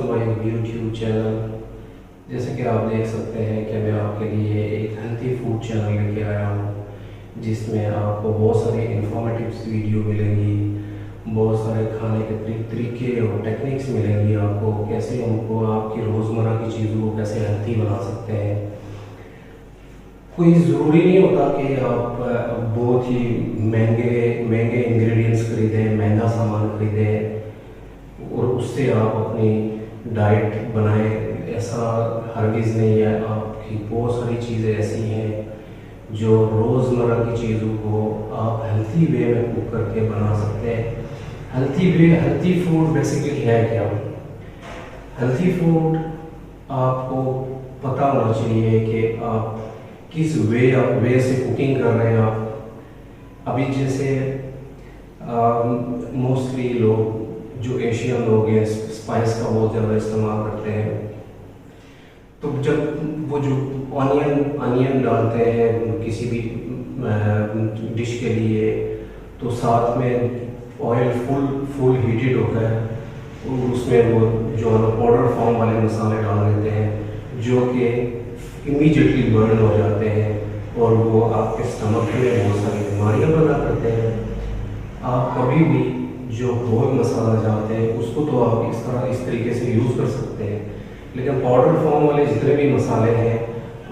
To my YouTube channel. जैसे कि आप देख सकते हैं कि मैं आपके लिए एक हेल्थी फूड चैनल लेके आया हूँ, जिसमें आपको बहुत सारी इंफॉर्मेटिव वीडियो मिलेंगी, बहुत सारे खाने के तरीके और टेक्निक्स मिलेंगी आपको, कैसे हमको आपकी रोज़मर्रा की चीज़ों को कैसे हेल्थी बना सकते हैं। कोई ज़रूरी नहीं होता कि आप बहुत ही महंगे महंगे इंग्रेडिएंट्स खरीदें, महंगा सामान खरीदें और उससे आप अपनी डाइट बनाएं। ऐसा हरगिज़ नहीं है। आपकी बहुत सारी चीज़ें ऐसी हैं जो रोज़मर्रा की चीज़ों को आप हेल्थी वे में कुक करके बना सकते हैं। हेल्थी फूड बेसिकली है क्या? हेल्थी फूड आपको पता होना चाहिए कि आप किस वे से कुकिंग कर रहे हैं। आप अभी जैसे मोस्टली लोग जो एशियन लोग हैं स्पाइस का बहुत ज़्यादा इस्तेमाल करते हैं, तो जब वो जो अनियन डालते हैं किसी भी डिश के लिए, तो साथ में ऑयल फुल हीटेड होता है और उसमें वो जो पाउडर फॉर्म वाले मसाले डाल देते हैं जो कि इमीडिएटली बर्न हो जाते हैं और वो आपके स्टमक में बहुत सारी बीमारियां पैदा करते हैं। आप कभी भी जो होल मसाला डालते हैं उसको तो आप इस तरीके से यूज़ कर सकते हैं, लेकिन पाउडर फॉर्म वाले जितने भी मसाले हैं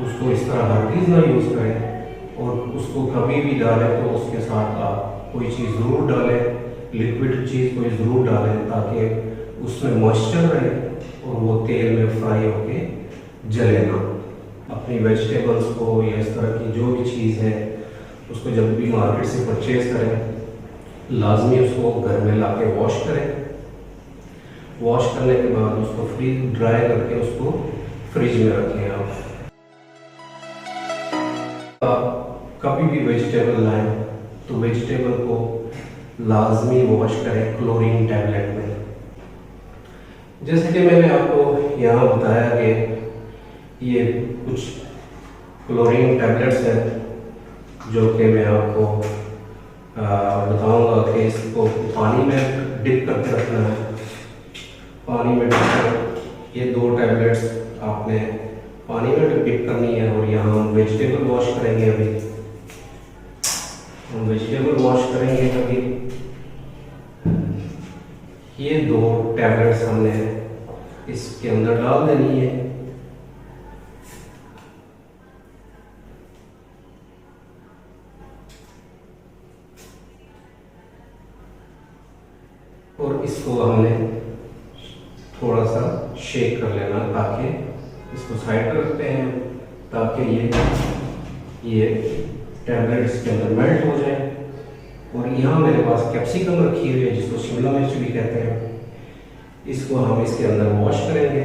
उसको इस तरह हरगिज़ ना यूज़ करें। और उसको कभी भी डालें तो उसके साथ आप कोई चीज़ ज़रूर डालें, लिक्विड चीज़ कोई ज़रूर डालें, ताकि उसमें मॉइस्चर रहे और वो तेल में फ्राई होके जले ना। अपनी वेजिटेबल्स को या इस तरह की जो भी चीज़ है उसको जब भी मार्केट से परचेज़ करें, लाजमी उसको घर में लाके वॉश करें। वॉश करने के बाद उसको ड्राई करके उसको फ्रिज में रखें। आप कभी भी वेजिटेबल लाएं तो वेजिटेबल को लाजमी वॉश करें क्लोरीन टैबलेट में। जैसे कि मैंने आपको यहाँ बताया कि ये कुछ क्लोरीन टैबलेट्स हैं जो कि मैं आपको बताऊंगा कि इसको पानी में डिप करके रखना है। पानी में डिप कर ये 2 टैबलेट्स आपने पानी में डिप करनी है। और यहाँ हम वेजिटेबल वॉश करेंगे। अभी हम वेजिटेबल वॉश करेंगे। अभी ये 2 टैबलेट्स हमने इसके अंदर डाल देनी है। और इसको हमने थोड़ा सा शेक कर लेना, ताकि इसको साइड पर रखते हैं ताकि ये टैबलेट इसके अंदर मेल्ट हो जाए। और यहाँ मेरे पास कैप्सिकम रखी हुई है जिसको शिमला मिर्च भी कहते हैं। इसको हम इसके अंदर वॉश करेंगे।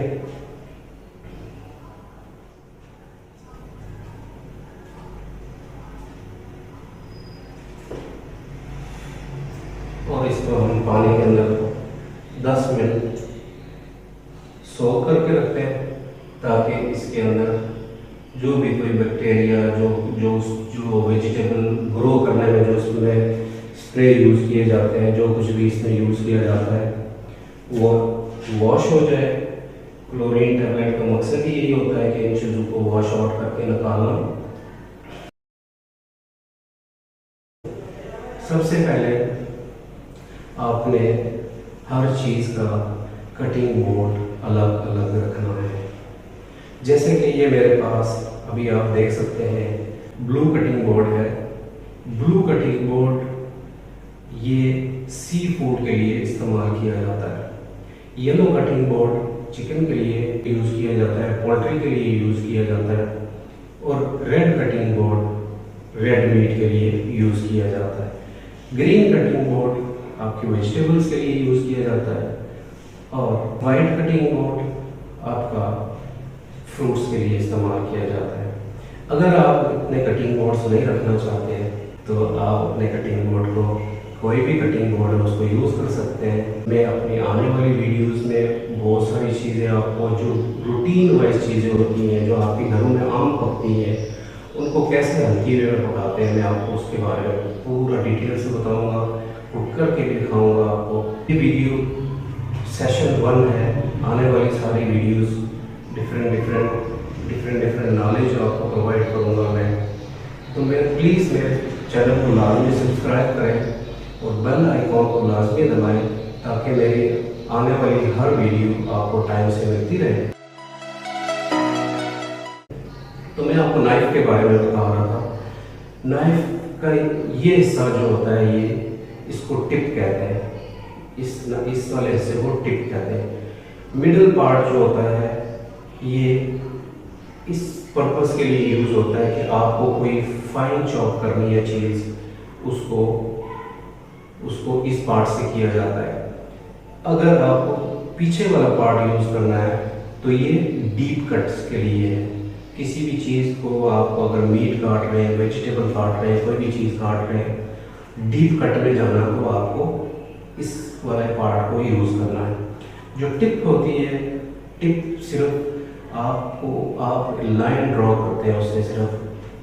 और इसको हम पानी के अंदर 10 मिनट सोक करके रखते हैं, ताकि इसके अंदर जो भी कोई बैक्टीरिया जो वेजिटेबल ग्रो करने में जो उसमें स्प्रे यूज़ किए जाते हैं, जो कुछ भी इसमें यूज़ किया जाता है, वो वॉश हो जाए। क्लोरीन टैबलेट का मकसद ही यही होता है कि इन चीज़ों को वॉश आउट करके निकालना। सबसे पहले आपने हर चीज़ का कटिंग बोर्ड अलग अलग रखना है। जैसे कि ये मेरे पास अभी आप देख सकते हैं ब्लू कटिंग बोर्ड है। ब्लू कटिंग बोर्ड ये सी फूड के लिए इस्तेमाल किया जाता है। येलो कटिंग बोर्ड चिकन के लिए यूज़ किया जाता है, पोल्ट्री के लिए यूज़ किया जाता है। और red cutting board red meat के लिए यूज़ किया जाता है। ग्रीन कटिंग बोर्ड आपके वेजिटेबल्स के लिए यूज़ किया जाता है। और वाइट कटिंग बोर्ड आपका फ्रूट्स के लिए इस्तेमाल किया जाता है। अगर आप इतने कटिंग बोर्ड्स नहीं रखना चाहते हैं तो आप अपने कटिंग बोर्ड को कोई भी कटिंग बोर्ड है उसको यूज़ कर सकते हैं। मैं अपनी आने वाली वीडियोस में बहुत सारी चीज़ें आपको जो रूटीन वाइज चीज़ें होती हैं जो आपके घरों में आम पकती हैं उनको कैसे हल्की वे में पकाते हैं, मैं आपको उसके बारे में पूरा डिटेल से बताऊँगा, कुक करके भी दिखाऊँगा आपको। ये वीडियो सेशन 1 है। आने वाली सारी वीडियोस डिफरेंट नॉलेज आपको प्रोवाइड करूँगा मैं। तो प्लीज़ मेरे चैनल को लाजमी सब्सक्राइब करें और बेल आइकॉन को लाजमी दबाएं ताकि मेरी आने वाली हर वीडियो आपको टाइम से मिलती रहे। तो मैं आपको नाइफ के बारे में बता रहा था। नाइफ का ये हिस्सा जो होता है, ये इसको टिप कहते हैं। इस वाले हिस्से को टिप कहते हैं। मिडिल पार्ट जो होता है ये इस पर्पस के लिए यूज़ होता है कि आपको कोई फाइन चॉप करनी है चीज़, उसको इस पार्ट से किया जाता है। अगर आपको पीछे वाला पार्ट यूज़ करना है तो ये डीप कट्स के लिए है। किसी भी चीज़ को आप अगर मीट काट रहे हैं, वेजिटेबल काट रहे हैं, कोई भी चीज़ काट रहे हैं, डीप कट में जाना तो आपको इस वाले पार्ट को यूज़ करना है। जो टिप होती है, टिप सिर्फ आप लाइन ड्रॉ करते हैं उससे, सिर्फ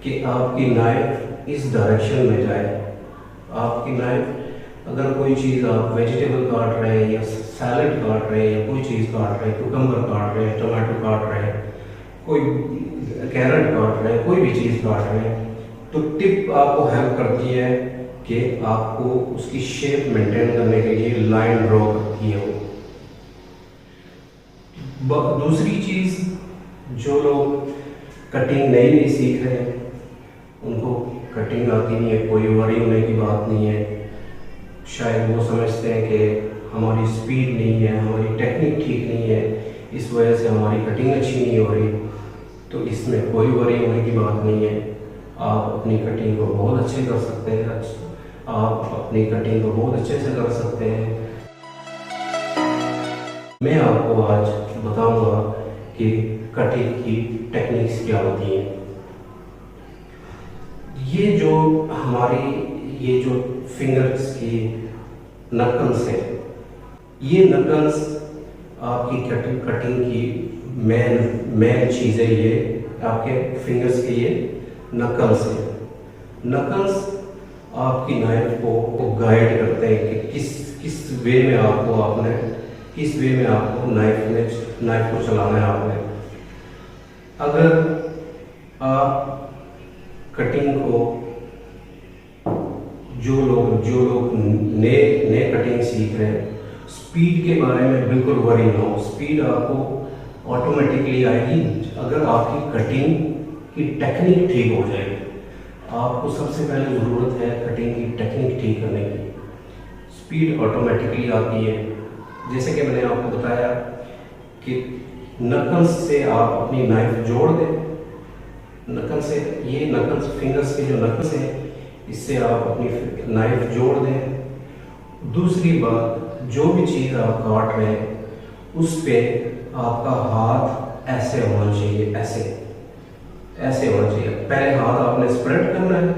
कि आपकी नाइफ इस डायरेक्शन में जाए। आपकी नाइफ अगर कोई चीज़ आप वेजिटेबल काट रहे हैं या सैलड काट रहे हैं या कोई चीज़ काट रहे हैं, कुकम्बर काट रहे हैं, टमाटो काट रहे हैं, कोई कैरेट काट रहे हैं, कोई भी चीज़ काट रहे हैं, तो टिप आपको हेल्प करती है कि आपको उसकी शेप मेंटेन करने के लिए लाइन ड्रॉ करती है वो। दूसरी चीज़, जो लोग कटिंग नई सीख रहे हैं, उनको कटिंग आती नहीं है, कोई वरी होने की बात नहीं है। शायद वो समझते हैं कि हमारी स्पीड नहीं है, हमारी टेक्निक ठीक नहीं है, इस वजह से हमारी कटिंग अच्छी नहीं हो रही। तो इसमें कोई वरी होने की बात नहीं है। आप अपनी कटिंग को बहुत अच्छे कर सकते हैं, आप अपनी कटिंग को बहुत अच्छे से कर सकते हैं। मैं आपको आज बताऊंगा कि कटिंग की टेक्निक्स क्या होती हैं। ये जो फिंगर्स की नकल्स है, ये नकल्स आपकी कटिंग की मेन चीज़ है। ये आपके फिंगर्स के ये नकल्स है। नकल्स आपकी नाइफ को गाइड करते हैं कि किस वे में आपको नाइफ को चलाना है आपने। अगर आप कटिंग को जो लोग नए कटिंग सीख रहे हैं, स्पीड के बारे में बिल्कुल वरी ना हो। स्पीड आपको ऑटोमेटिकली आएगी अगर आपकी कटिंग की टेक्निक ठीक हो जाएगी। आपको सबसे पहले ज़रूरत है कटिंग की टेक्निक ठीक करने की। स्पीड ऑटोमेटिकली आती है। जैसे कि मैंने आपको बताया कि नकल्स से आप अपनी नाइफ जोड़ दें। नकल्स फिंगर्स के जो नकल्स हैं, इससे आप अपनी नाइफ जोड़ दें। दूसरी बात, जो भी चीज़ आप काट रहे हैं उस पे आपका हाथ ऐसे होना चाहिए, ऐसे होना चाहिए। पहले हाथ आपने स्प्रेड करना है,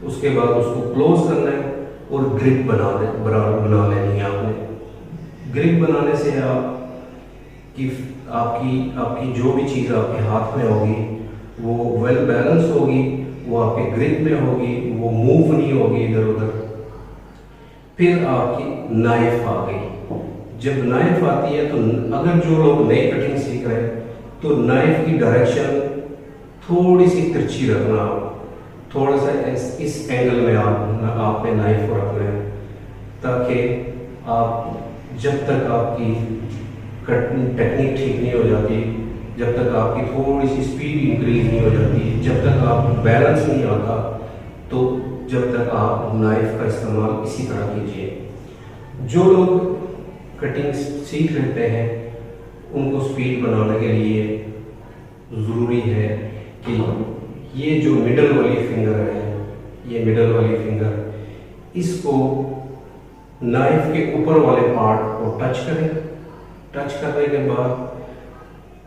उसके बाद उसको क्लोज करना है और ग्रिप बना लेनी है आपने। ग्रिप बनाने से आपकी जो भी चीज़ आपके हाथ में होगी वो वेल बैलेंस होगी, वो आपके ग्रिप में होगी, वो मूव नहीं होगी इधर उधर। फिर आपकी नाइफ आ गई। जब नाइफ आती है तो अगर जो लोग नई कटिंग सीख रहे हैं तो नाइफ की डायरेक्शन थोड़ी सी तिरछी रखना, थोड़ा सा इस एंगल में आपने नाइफ को रखना है, ताकि आप जब तक आपकी टेक्निक ठीक नहीं हो जाती, जब तक आपकी थोड़ी सी स्पीड इंक्रीज नहीं हो जाती, जब तक आप बैलेंस नहीं आता, तो जब तक आप नाइफ का इस्तेमाल इसी तरह कीजिए। जो लोग कटिंग सीख लेते हैं उनको स्पीड बनाने के लिए ज़रूरी है कि ये जो मिडल वाली फिंगर है, ये मिडल वाली फिंगर, इसको नाइफ के ऊपर वाले पार्ट को टच करें। टच करने के बाद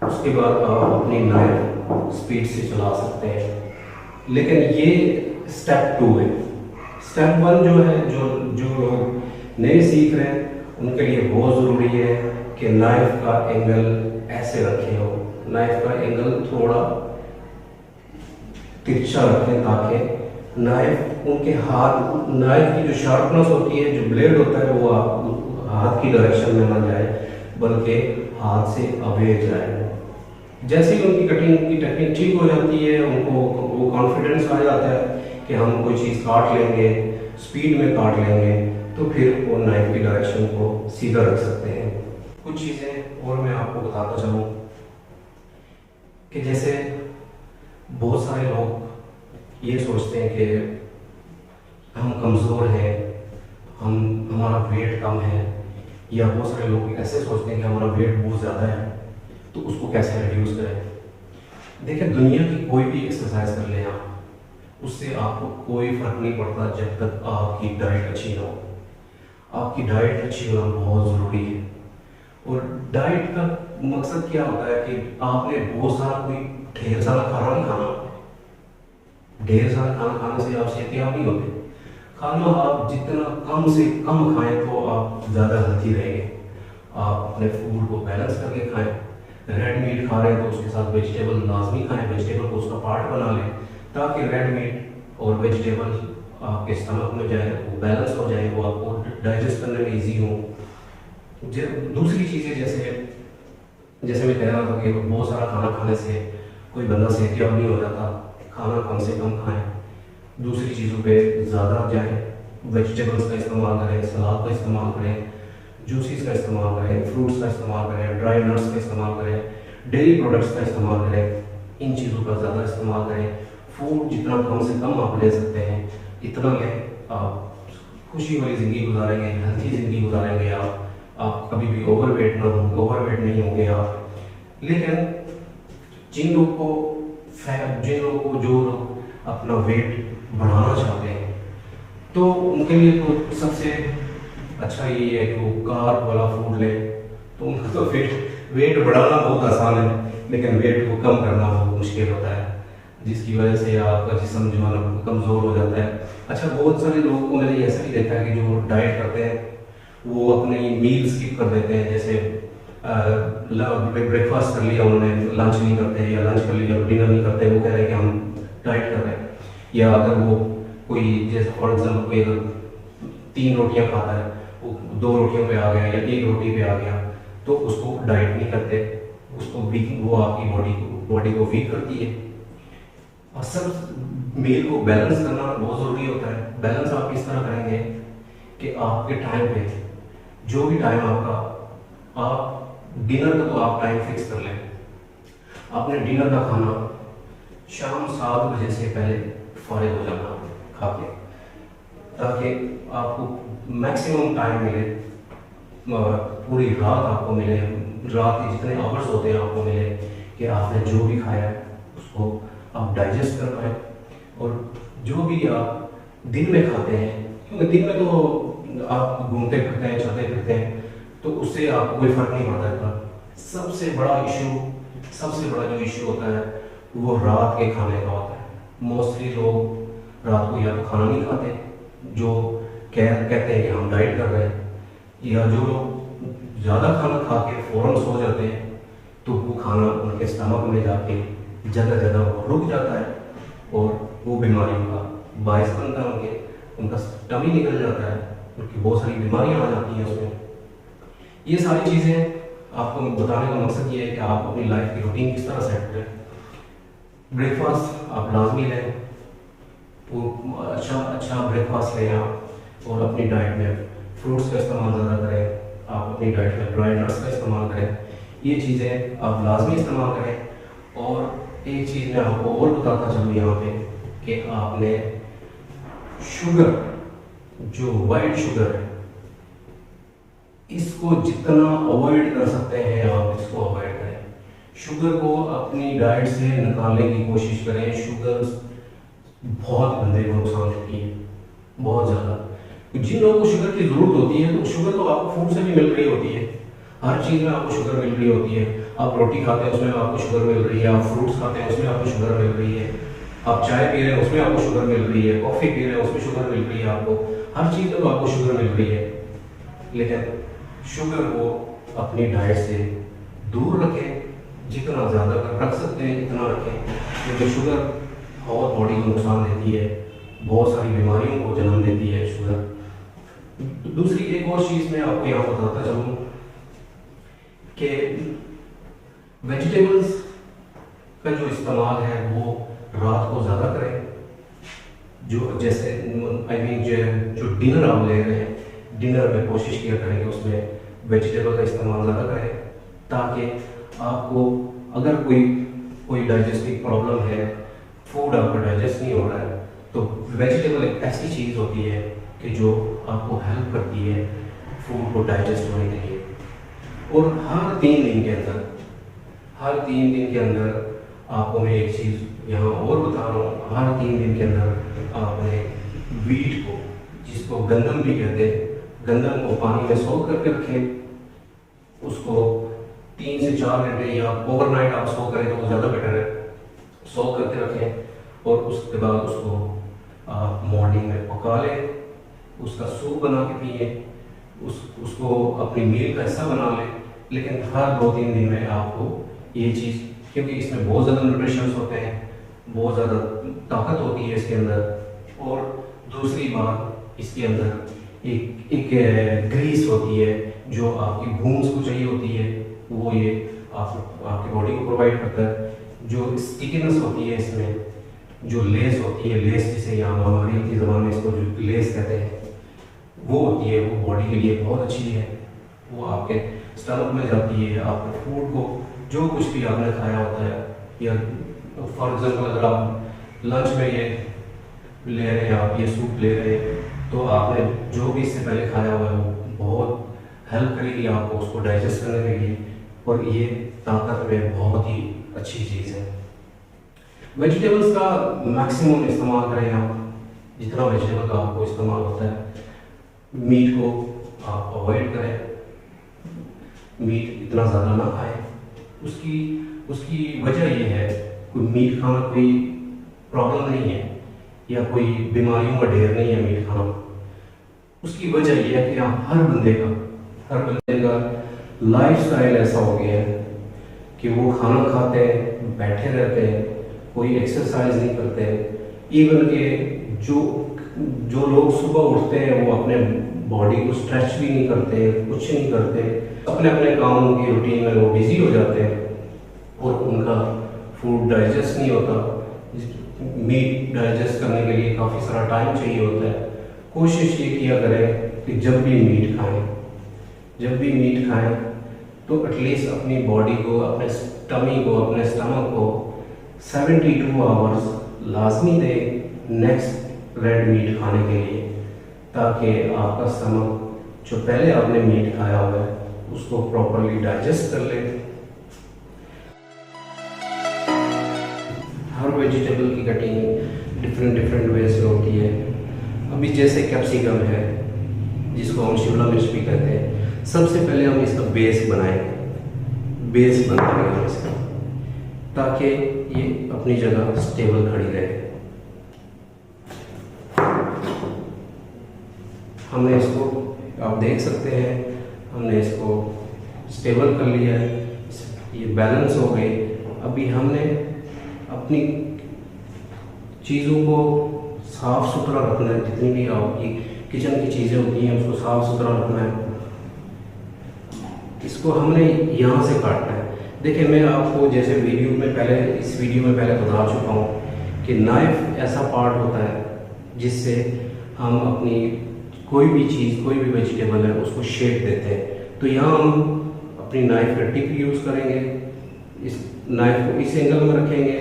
उसके बाद आप अपनी नाइफ स्पीड से चला सकते हैं। लेकिन ये स्टेप 2 है। स्टेप 1 जो है, जो लोग नए सीख रहे हैं उनके लिए बहुत ज़रूरी है कि नाइफ का एंगल ऐसे रखे हो। नाइफ का एंगल थोड़ा तिरछा रखें ताकि नाइफ उनके नाइफ की जो शार्पनेस होती है, जो ब्लेड होता है, वो हाथ की डायरेक्शन में ना जाए, बल्कि हाथ से अवे जाए। जैसे ही उनकी कटिंग की टेक्निक ठीक हो जाती है, उनको वो कॉन्फिडेंस आ जाता है कि हम कोई चीज़ काट लेंगे, स्पीड में काट लेंगे, तो फिर वो नाइफ की डायरेक्शन को सीधा रख सकते हैं। कुछ चीज़ें और मैं आपको बताता चलूँ कि जैसे बहुत सारे लोग ये सोचते हैं कि हम कमज़ोर हैं, हमारा वेट कम है, या बहुत सारे लोग ऐसे सोचते हैं कि हमारा वेट बहुत ज़्यादा है तो उसको कैसे रिड्यूस करें। देखिए, दुनिया की कोई भी एक्सरसाइज कर लें आप, उससे आपको कोई फ़र्क नहीं पड़ता जब तक आपकी डाइट अच्छी ना हो। आपकी डाइट अच्छी होना बहुत ज़रूरी है। और डाइट का मकसद क्या होता है कि आपने बहुत सारा कोई ढेर सारा खाना नहीं खाना। ढेर सारा खाना खाने से आप सेहतयाब नहीं होते। खाना आप जितना कम से कम खाएं तो आप ज़्यादा हेल्थी रहेंगे। आप अपने फूड को बैलेंस करके खाएं। रेड मीट खा रहे हैं तो उसके साथ वेजिटेबल लाजमी खाएं, वेजिटेबल को उसका पार्ट बना लें, ताकि रेड मीट और वेजिटेबल आपके स्टमक में जाए, वो बैलेंस हो जाए, वो आपको डाइजेस्ट करने में ईजी हो। दूसरी चीज़ें जैसे मैं कह रहा था कि बहुत सारा खाना खाने से कोई बंदा सेहतयाब नहीं हो जाता। खाना कम से कम खाएं, दूसरी चीज़ों पे ज़्यादा जाएं, वेजिटेबल्स का इस्तेमाल करें, सलाद का इस्तेमाल करें, जूसेस का इस्तेमाल करें, फ्रूट्स का इस्तेमाल करें, ड्राई नट्स का इस्तेमाल करें, डेयरी प्रोडक्ट्स का इस्तेमाल करें। इन चीज़ों का ज़्यादा इस्तेमाल करें। फूड जितना कम से कम आप ले सकते हैं इतना लें। आप खुशी वाली ज़िंदगी गुजारेंगे, हेल्थी ज़िंदगी गुजारेंगे। आप कभी भी ओवरवेट नहीं होंगे आप। लेकिन जिन लोगों को जो लोग अपना वेट बढ़ाना चाहते हैं, तो उनके लिए तो सबसे अच्छा ये है कि वो कार्ब वाला फूड ले। तो उनका तो वेट बढ़ाना बहुत आसान है, लेकिन वेट को कम करना बहुत मुश्किल होता है, जिसकी वजह से आपका जिस्म जो है ना कमज़ोर हो जाता है। अच्छा, बहुत सारे लोगों को मैंने ऐसा भी देखा है कि जो डाइट करते हैं वो अपनी मील स्किप कर देते हैं। जैसे ब्रेकफास्ट कर लिया उन्होंने, लंच नहीं करते, या लंच कर लिया डिनर नहीं करते, वो कह रहे हैं कि हम डाइट कर रहे हैं। या अगर वो कोई, जैसे फॉर एग्जाम्पल कोई अगर 3 रोटियां खाता है, वो 2 रोटियों पे आ गया या 1 रोटी पे आ गया, तो उसको डाइट नहीं करते, उसको वीक, वो आपकी बॉडी को वीक करती है। असल मील को बैलेंस करना बहुत ज़रूरी होता है। बैलेंस आप इस तरह करेंगे कि आपके टाइम पे, जो भी टाइम आपका, आप डिनर का तो आप टाइम फिक्स कर लें। आपने डिनर का खाना शाम 7 बजे से पहले फारिग हो जाना खा के, ताकि आपको मैक्सिमम टाइम मिले, पूरी रात आपको मिले, रात के जितने आवर्स होते हैं आपको मिले कि आपने जो भी खाया है उसको आप डाइजेस्ट कर पाए। और जो भी आप दिन में खाते हैं, क्योंकि दिन में तो आप घूमते फिरते हैं, चलते फिरते हैं, तो उससे आपको कोई फर्क नहीं पड़ता है। सबसे बड़ा जो इशू होता है वो रात के खाने का होता है। मोस्टली लोग रात को या तो खाना नहीं खाते, जो कहते हैं कि हम डाइट कर रहे हैं, या जो लोग ज़्यादा खाना खा के फ़ौरन सो जाते हैं, तो वो खाना उनके स्टमक में जाके जगह जगह रुक जाता है और वो बीमारियों का बायस बनता है। उनका टमी निकल जाता है, उनकी बहुत सारी बीमारियां आ जाती हैं उसमें। ये सारी चीज़ें आपको बताने का मकसद ये है कि आप अपनी लाइफ की रूटीन किस तरह सेट करें। ब्रेकफास्ट आप लाजमी लें, वो अच्छा ब्रेकफास्ट लें आप, और अपनी डाइट में फ्रूट्स का इस्तेमाल ज़्यादा करें। आप अपनी डाइट में ड्राई नट्स का इस्तेमाल करें। ये चीज़ें आप लाजमी इस्तेमाल करें। और एक चीज़ मैं आपको और बताता चलूँ यहाँ पे कि आपने शुगर, जो वाइट शुगर है, इसको जितना अवॉइड कर सकते हैं आप इसको अवॉइड करें। शुगर को अपनी डाइट से निकालने की कोशिश करें। शुगर बहुत बंदे को नुकसान देती है, बहुत ज़्यादा। जिन लोगों को शुगर की ज़रूरत होती है, तो शुगर तो आपको फूड से भी मिल रही होती है, हर चीज़ में आपको शुगर मिल रही होती है। आप रोटी खाते हैं उसमें आपको शुगर मिल रही है, आप फ्रूट्स खाते हैं उसमें आपको शुगर मिल रही है, आप चाय पी रहे हैं उसमें आपको शुगर मिल रही है, कॉफ़ी पी रहे हैं उसमें शुगर मिल रही है, आपको हर चीज़ में तो आपको शुगर मिल रही है। लेकिन शुगर को अपनी डाइट से दूर रखें, जितना ज़्यादा रख सकते हैं इतना रखें, क्योंकि शुगर बहुत बॉडी को नुकसान देती है, बहुत सारी बीमारियों को जन्म देती है शुगर। दूसरी एक और चीज़ मैं आपको यहाँ बताता चलूँ कि वेजिटेबल्स का जो इस्तेमाल है वो रात को ज़्यादा करें। जो जैसे आई मीन जो डिनर आप ले रहे हैं, डिनर में कोशिश किया करें कि उसमें वेजिटेबल का इस्तेमाल ज़्यादा करें, ताकि आपको अगर कोई डाइजेस्टिव प्रॉब्लम है, फूड आपका डाइजेस्ट नहीं हो रहा है, तो वेजिटेबल एक ऐसी चीज़ होती है कि जो आपको हेल्प करती है फूड को डाइजेस्ट होने के लिए। और हर 3 दिन के अंदर आपको मैं एक चीज़ यहाँ और बता रहा हूँ, हर 3 दिन के अंदर आपने वीट को, जिसको गंदम भी कहते हैं, गंदम को पानी में सोख करके रखें। उसको 3 से 4 घंटे या ओवरनाइट आप सोख करें तो वो ज़्यादा बेटर है, सोख करके रखें। और उसके बाद उसको आप मॉर्निंग में पका लें, उसका सूप बना के पिए, उसको अपनी मील का हिस्सा बना लें। लेकिन हर 2-3 दिन में आपको ये चीज़, क्योंकि इसमें बहुत ज़्यादा न्यूट्रिशंस होते हैं, बहुत ज़्यादा ताकत होती है इसके अंदर। और दूसरी बात, इसके अंदर एक ग्रीस होती है जो आपकी बोन्स को चाहिए होती है, वो ये आपकी बॉडी को प्रोवाइड करता है। जो स्टिकीनेस होती है इसमें, जो लेस होती है, लेस जिसे यहाँ हमारी की ज़बान में इसको जो लेस कहते हैं, वो होती है, वो बॉडी के लिए बहुत अच्छी है। वो आपके स्टमक में जाती है, आपके फूड को, जो कुछ भी आपने खाया होता है, या फॉर एग्जांपल अगर आप लंच में ये ले रहे हैं, आप ये सूप ले रहे हैं, तो आपने जो भी इससे पहले खाया हुआ है वो बहुत हेल्प करेगी आपको उसको डाइजेस्ट करने के लिए। और ये ताकत में बहुत ही अच्छी चीज़ है। वेजिटेबल्स का मैक्सिमम इस्तेमाल करें आप, जितना वेजिटेबल का आपको इस्तेमाल होता है। मीट को आप अवॉइड करें, मीट इतना ज़्यादा ना खाएं। उसकी वजह ये है, कोई मीट खाना कोई प्रॉब्लम नहीं है या कोई बीमारियों का ढेर नहीं है मीट खाना। उसकी वजह ये है कि हर बंदे का लाइफस्टाइल ऐसा हो गया है कि वो खाना खाते हैं, बैठे रहते हैं, कोई एक्सरसाइज नहीं करते। इवन के जो लोग सुबह उठते हैं वो अपने बॉडी को स्ट्रेच भी नहीं करते, कुछ नहीं करते, अपने अपने कामों की रूटीन में वो बिजी हो जाते हैं और उनका फूड डाइजेस्ट नहीं होता। मीट डाइजेस्ट करने के लिए काफ़ी सारा टाइम चाहिए होता है। कोशिश ये किया करें कि जब भी मीट खाएं तो एटलीस्ट अपनी बॉडी को, अपने अपने स्टमक को 72 आवर्स लाजमी दें नेक्स्ट रेड मीट खाने के लिए, ताकि आपका स्टमक जो पहले आपने मीट खाया हुआ है उसको प्रॉपरली डाइजेस्ट कर ले। हर वेजिटेबल की कटिंग डिफरेंट वे से होती है। अभी जैसे कैप्सिकम है, जिसको हम शिमला मिर्च भी कहते हैं, सबसे पहले हम इसका बेस बनाएंगे, बेस बनाएंगे हम इसका, ताकि ये अपनी जगह स्टेबल खड़ी रहे। हमने इसको, आप देख सकते हैं, हमने इसको स्टेबल कर लिया है, ये बैलेंस हो गई। अभी हमने अपनी चीज़ों को साफ सुथरा रखना है, जितनी भी आपकी किचन की चीज़ें होती हैं उसको साफ सुथरा रखना है। इसको हमने यहाँ से काटना है। देखिए, मैं आपको जैसे इस वीडियो में पहले बता चुका हूँ कि नाइफ ऐसा पार्ट होता है जिससे हम अपनी कोई भी चीज़, कोई भी वेजिटेबल है उसको शेप देते हैं। तो यहाँ हम अपनी नाइफ का टिप यूज़ करेंगे, इस नाइफ को इस एंगल में रखेंगे।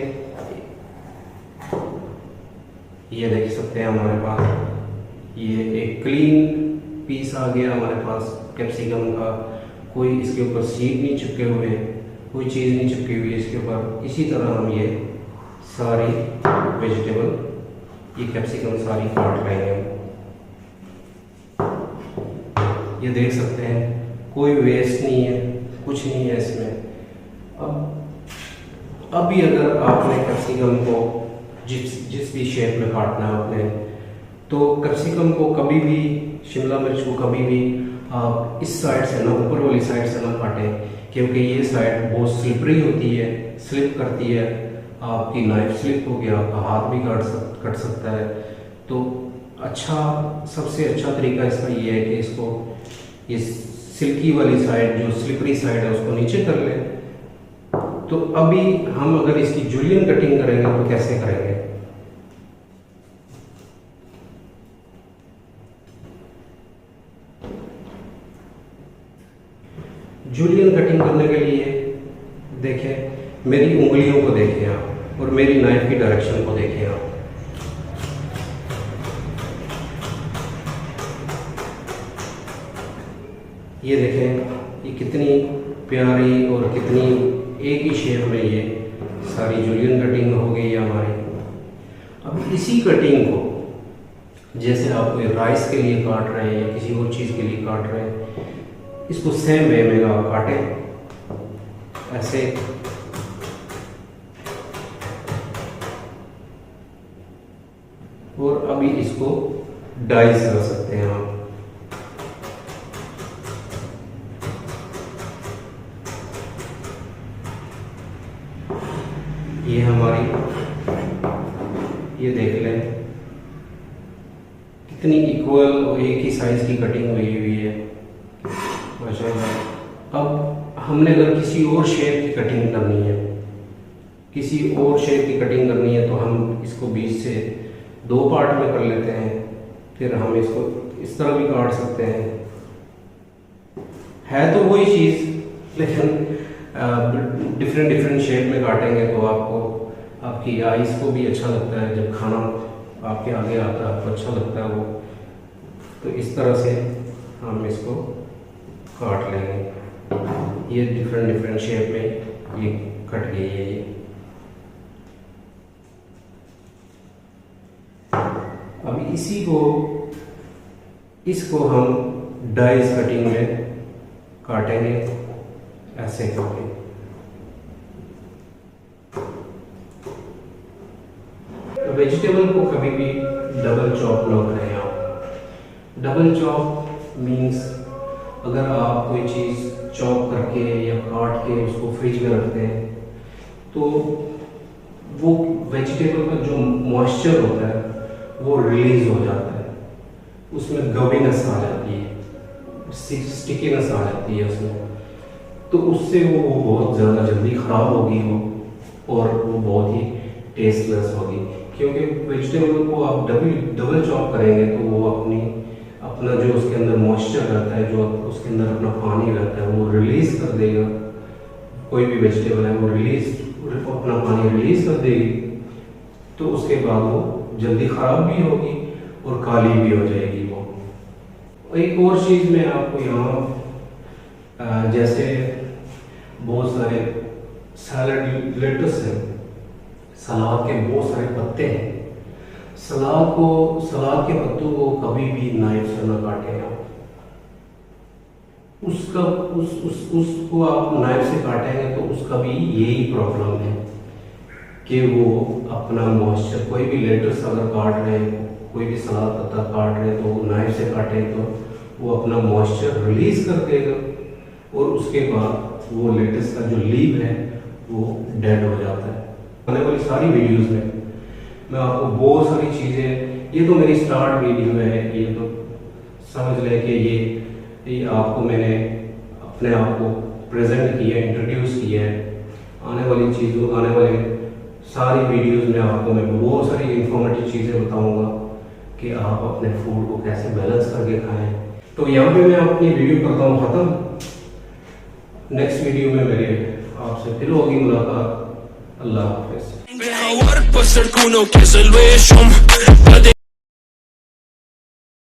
ये देख सकते हैं हमारे पास ये एक क्लीन पीस आ गया हमारे पास कैप्सिकम का। कोई इसके ऊपर सीड नहीं चिपके हुए, कोई चीज़ नहीं चिपकी हुई इसके ऊपर। इसी तरह हम ये सारी वेजिटेबल, ये कैप्सिकम सारी काट लेंगे। ये देख सकते हैं कोई वेस्ट नहीं है, कुछ नहीं है इसमें। अब भी अगर आपने कैप्सिकम को जिस भी शेप में काटना है आपने, तो कैप्सिकम को कभी भी, शिमला मिर्च को कभी भी आप इस साइड से ना, ऊपर वाली साइड से ना काटें, क्योंकि ये साइड बहुत स्लिपरी होती है, स्लिप करती है। आपकी नाइफ स्लिप हो गया, आपका हाथ भी कट सकता है। तो सबसे अच्छा तरीका इसका ये है कि इसको ये सिल्की वाली साइड, जो स्लिपरी साइड है, उसको नीचे कर लें। तो अभी हम अगर इसकी जूलियन कटिंग करेंगे तो कैसे करेंगे? जूलियन कटिंग करने के लिए देखें, मेरी उंगलियों को देखें आप और मेरी नाइफ की डायरेक्शन को देखें आप। ये देखें, ये कितनी प्यारी और कितनी एक ही शेप में ये सारी जूलियन कटिंग हो गई है हमारी। अब इसी कटिंग को, जैसे आप कोई राइस के लिए काट रहे हैं या किसी और चीज़ के लिए काट रहे हैं, इसको सेम वे में आप काटें ऐसे। और अभी इसको डाइस कर सकते हैं आप। ये हमारी, ये देख लें कितनी इक्वल और एक ही साइज की कटिंग हुई है माशाल्लाह। अब हमने अगर किसी और शेप की कटिंग करनी है, किसी और शेप की कटिंग करनी है, तो हम इसको बीच से 2 पार्ट में कर लेते हैं। फिर हम इसको इस तरह भी काट सकते हैं। है तो वही चीज़, लेकिन डिफरेंट शेप में काटेंगे तो आपको, आपकी आइज़ को भी अच्छा लगता है। जब खाना आपके आगे आता है आपको अच्छा लगता है वो। तो इस तरह से हम इसको काट लेंगे। ये डिफरेंट शेप में ये कट गई है ये। अब इसको हम डाइस कटिंग में काटेंगे ऐसे करके। वेजिटेबल को कभी भी डबल चॉप ना करें आप। डबल चॉप मीन्स अगर आप कोई चीज़ चॉप करके या काट के उसको फ्रिज में रखते हैं तो वो वेजिटेबल का जो मॉइस्चर होता है वो रिलीज हो जाता है, उसमें गवीनेस आ जाती है, स्टिकीनेस आ जाती है उसमें। तो उससे वो बहुत ज़्यादा जल्दी ख़राब होगी वो, और वो बहुत ही टेस्टलेस होगी। क्योंकि वेजिटेबल को आप डबल चॉप करेंगे तो वो अपना जो उसके अंदर मॉइस्चर रहता है, जो उसके अंदर अपना पानी रहता है, वो रिलीज़ कर देगा। कोई भी वेजिटेबल है वो अपना पानी रिलीज़ कर देगी। तो उसके बाद वो जल्दी ख़राब भी होगी और काली भी हो जाएगी वो। एक और चीज़ मैं आपको यहाँ, जैसे बहुत सारे सैलड लेटस है, सलाद के बहुत सारे पत्ते हैं। सलाद के पत्तों को कभी भी नाइफ से न काटें आप। उसको आप नाइफ से काटेंगे तो उसका भी यही प्रॉब्लम है कि वो अपना मॉइस्चर, कोई भी लेटस अगर काट रहे हैं, कोई भी सलाद पत्ता काट रहे हैं तो नाइफ से काटें तो वो अपना मॉइस्चर रिलीज कर देगा और उसके बाद वो लेटस का जो लीव है वो डेड हो जाता है। आने वाली सारी वीडियोस में मैं आपको बहुत सारी चीज़ें, ये तो मेरी स्टार्ट वीडियो है, ये तो समझ लें कि ये आपको मैंने अपने आप को प्रेजेंट किया, इंट्रोड्यूस किया है। आने वाली सारी वीडियोस में आपको मैं बहुत सारी इंफॉर्मेटिव चीज़ें बताऊंगा कि आप अपने फूड को कैसे बैलेंस करके खाएं। तो यहाँ पे मैं अपनी वीडियो करता हूँ ख़त्म। नेक्स्ट वीडियो में मेरे आपसे फिर होगी मुलाकात। अल्लाह हाफ़िज़।